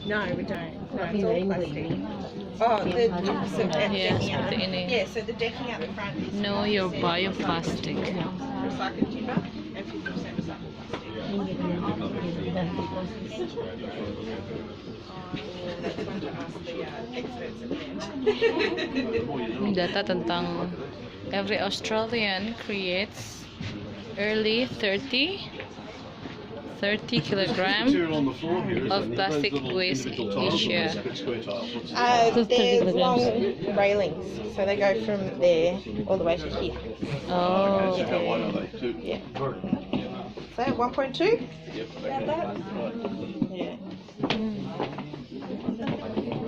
No, we don't. No, it's all plastic. Oh, the tops of that decking out. Yeah, so the decking out the front is Know your bioplastic. recycled timber and 50% recycled plastic. That's one to ask the experts at the end. Data tentang every Australian creates early 30 kilograms of plastic waste each year. There's long railings, so they go from there all the way to here. Oh, Yeah. So 1.2? About that? Yeah.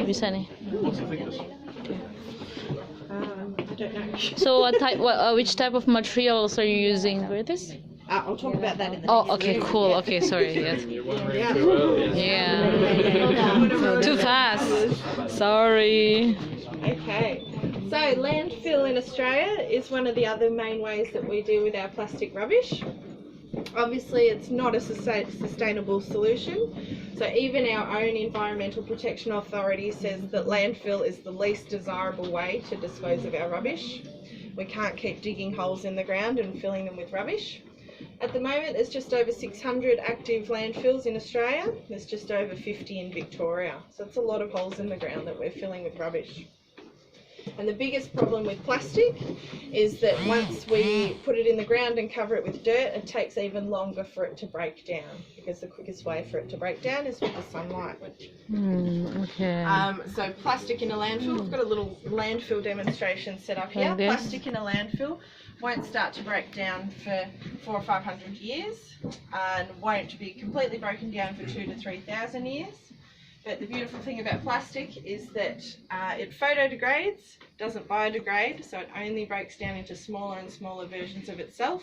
bisa nih. I don't know. So which type of materials are you using for this? I'll talk about that in the Oh, next okay, video. cool. Okay, sorry. Yes. Yeah. Too fast. Sorry. Okay. So landfill in Australia is one of the other main ways that we deal with our plastic rubbish. Obviously, it's not a sustainable solution. So even our own Environmental Protection Authority says that landfill is the least desirable way to dispose of our rubbish. We can't keep digging holes in the ground and filling them with rubbish. At the moment, there's just over 600 active landfills in Australia. There's just over 50 in Victoria. So it's a lot of holes in the ground that we're filling with rubbish. And the biggest problem with plastic is that once we put it in the ground and cover it with dirt, it takes even longer for it to break down, because the quickest way for it to break down is with the sunlight. Okay. So plastic in a landfill, we've got a little landfill demonstration set up here. Plastic in a landfill won't start to break down for 400 or 500 years and won't be completely broken down for 2,000 to 3,000 years. But the beautiful thing about plastic is that it photodegrades, doesn't biodegrade, so it only breaks down into smaller and smaller versions of itself.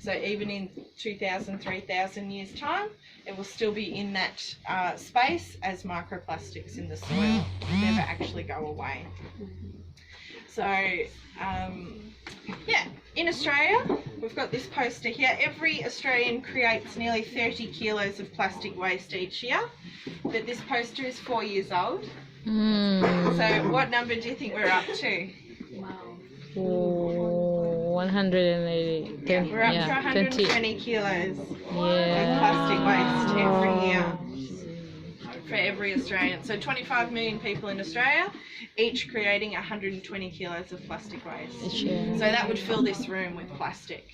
So even in 2,000, 3,000 years' time, it will still be in that space as microplastics in the soil. It never actually go away. So, yeah, in Australia, we've got this poster here. Every Australian creates nearly 30 kilos of plastic waste each year, but this poster is 4 years old. So what number do you think we're up to? 180. Yeah, we're up to 120 kilos of plastic waste every year for every Australian. So 25 million people in Australia, each creating 120 kilos of plastic waste. So that would fill this room with plastic.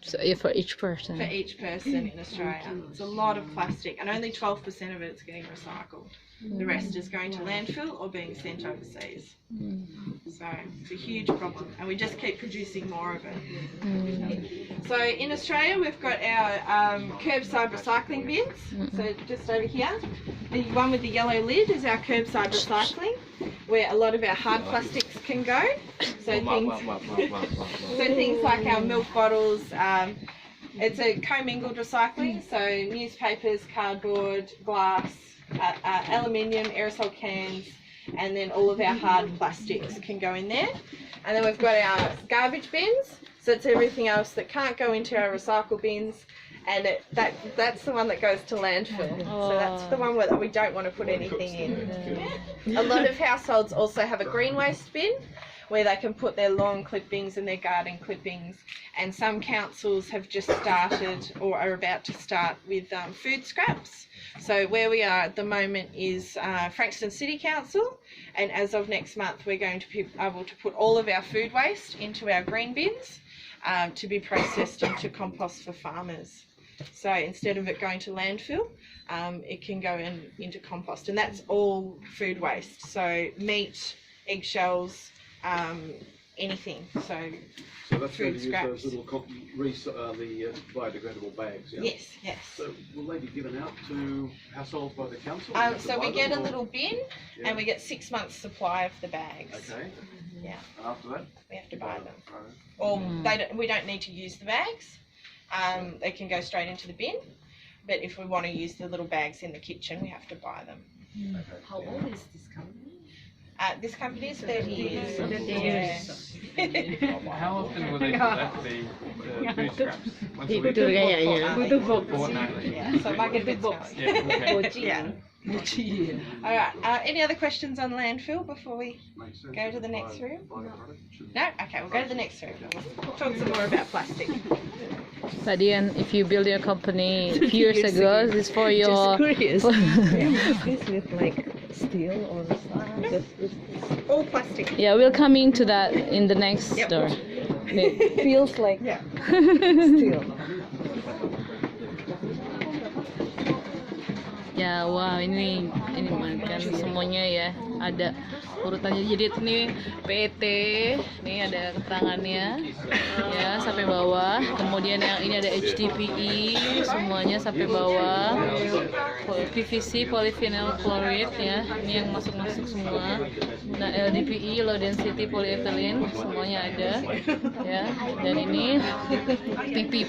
So for each person? For each person in Australia. It's a lot of plastic, and only 12% of it is getting recycled. The rest is going to landfill or being sent overseas. So it's a huge problem, and we just keep producing more of it. So in Australia, we've got our curbside recycling bins. So just over here, the one with the yellow lid is our curbside recycling, where a lot of our hard plastics can go. So things like our milk bottles. It's a commingled recycling, so newspapers, cardboard, glass, aluminium, aerosol cans, and then all of our hard plastics can go in there. And then we've got our garbage bins, so it's everything else that can't go into our recycle bins, and that's the one that goes to landfill. So that's the one that we don't want to put anything in. A lot of households also have a green waste bin, where they can put their lawn clippings and their garden clippings, and some councils have just started or are about to start with food scraps. So where we are at the moment is Frankston City Council, and as of next month we're going to be able to put all of our food waste into our green bins to be processed into compost for farmers. So instead of it going to landfill, it can go into compost, and that's all food waste, so meat, eggshells, anything. So that's going to use those little the biodegradable bags, yeah? Yes. So will they be given out to households by the council? So we get a little bin, and we get 6 months supply of the bags. Okay. Yeah. And after that? We have to buy them. Or we don't need to use the bags. They can go straight into the bin. But if we want to use the little bags in the kitchen, we have to buy them. Okay. How old is this company? This company is 30 years. How often will they collect the food scraps? Once a week? Fortnightly. Yeah, so I get a bit box. Yeah, okay. Yeah. All right. Any other questions on landfill before we go to the next room? No? Okay, we'll go to the next room. We'll talk some more about plastic. Tadi kan, if you build your company a few years ago, this for your. Just curious. This with like steel or something? All plastic. Yeah, we'll come into that in the next Yep. door. It feels like Yeah. steel. Ya, wah ini kan semuanya ya ada urutannya. Jadi ini PT, nih ada keterangannya ya sampai bawah. Kemudian yang ini ada HDPE, semuanya sampai bawah. PVC, polyvinyl chloride ya, ini yang masuk semua. Nah LDPE, low density polyethylene, semuanya ada ya. Dan ini PP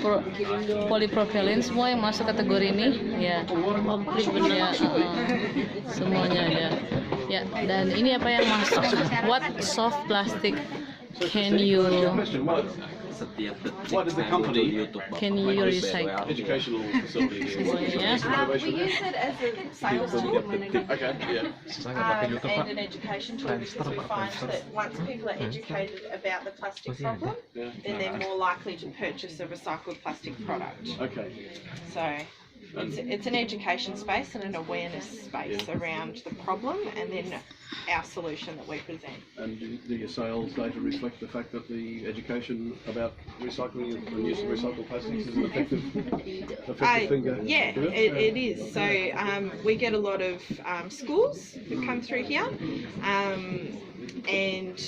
polypropylene, semua yang masuk kategori ini ya. Komplit ya, semuanya ada ya. Dan ini apa yang masuk? What soft plastic can you Why did the company recycle? educational facility here? Semuanya. We use it as a sales tool Okay, yeah. and an education tool because we find that once people are educated about the plastic problem, then they're more likely to purchase a recycled plastic product. Okay. So it's an education space and an awareness space around the problem, and then our solution that we present. And do your sales data reflect the fact that the education about recycling and use of recycled plastics is an effective thing? Yeah, it is. So we get a lot of schools that come through here, and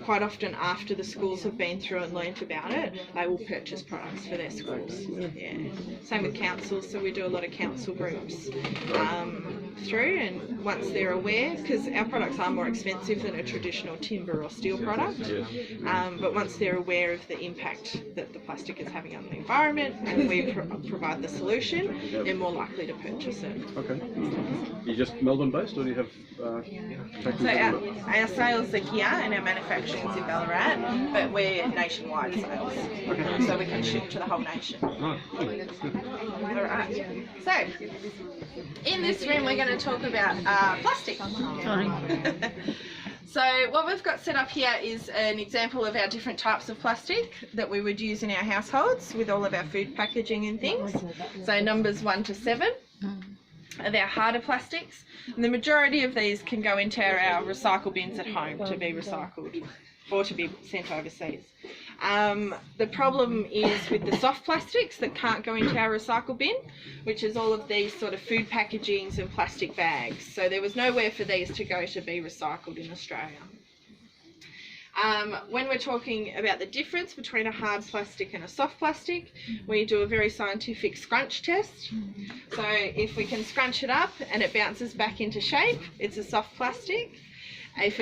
quite often after the schools have been through and learnt about it, they will purchase products for their schools. Yeah. Same with councils, so we do a lot of council groups through, and once they're aware, because our products are more expensive than a traditional timber or steel product, but once they're aware of the impact that the plastic is having on the environment and we provide the solution, they're more likely to purchase it. Okay. You're just Melbourne based, or do you have So our sales are here and our manufacturing is in Ballarat, but we're nationwide sales, so we can ship to the whole nation. Alright, so in this room we're going to talk about plastic. So what we've got set up here is an example of our different types of plastic that we would use in our households with all of our food packaging and things. So numbers 1 to 7 of our harder plastics. And the majority of these can go into our recycle bins at home to be recycled or to be sent overseas. The problem is with the soft plastics that can't go into our recycle bin, which is all of these sort of food packagings and plastic bags. So there was nowhere for these to go to be recycled in Australia. When we're talking about the difference between a hard plastic and a soft plastic, we do a very scientific scrunch test. So if we can scrunch it up and it bounces back into shape, it's a soft plastic. If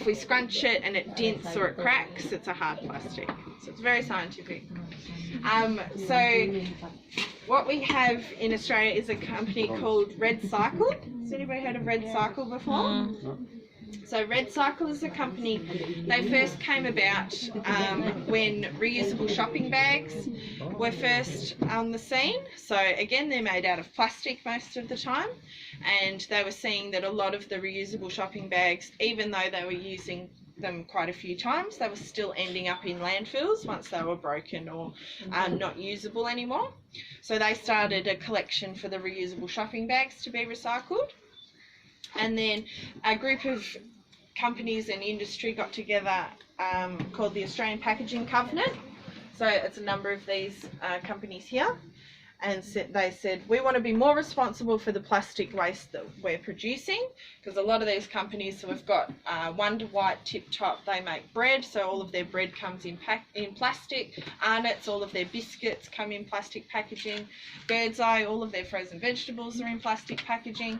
we scrunch it and it dents or it cracks, it's a hard plastic. So it's very scientific. So what we have in Australia is a company called RedCycle. Has anybody heard of RedCycle before? So RedCycle is a company, they first came about when reusable shopping bags were first on the scene. So again, they're made out of plastic most of the time, and they were seeing that a lot of the reusable shopping bags, even though they were using them quite a few times, they were still ending up in landfills once they were broken or not usable anymore. So they started a collection for the reusable shopping bags to be recycled. And then a group of companies and industry got together called the Australian Packaging Covenant. So it's a number of these companies here, and they said we want to be more responsible for the plastic waste that we're producing, because a lot of these companies, so we've got Wonder White, Tip Top, they make bread, so all of their bread comes in plastic. Arnott's, all of their biscuits come in plastic packaging. Birdseye, all of their frozen vegetables are in plastic packaging.